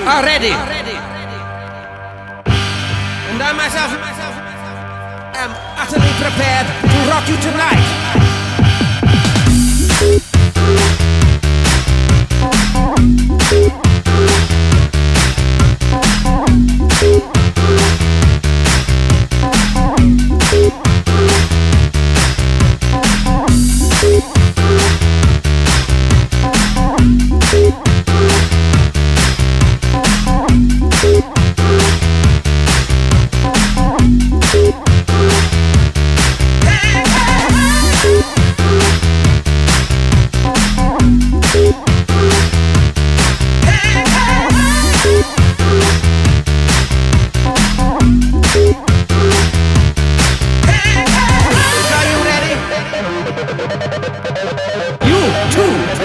Are ready. And I myself am utterly prepared to rock you tonight.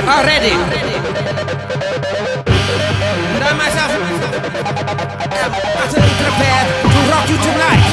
Are ready. And I myself am utterly prepared to rock you tonight.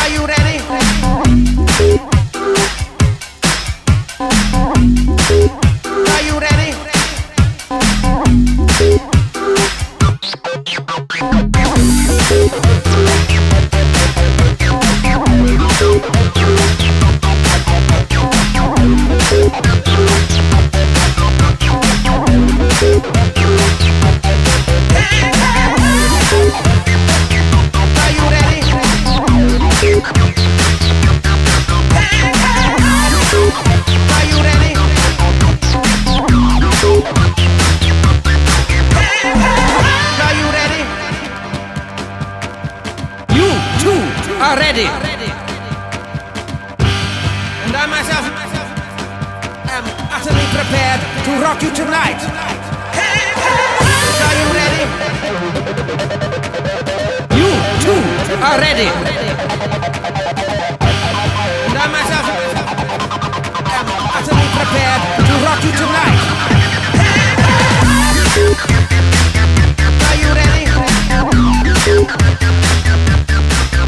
Are you ready? Are you ready? Are ready. And I myself am utterly prepared to rock you tonight. Are you ready? You too are ready.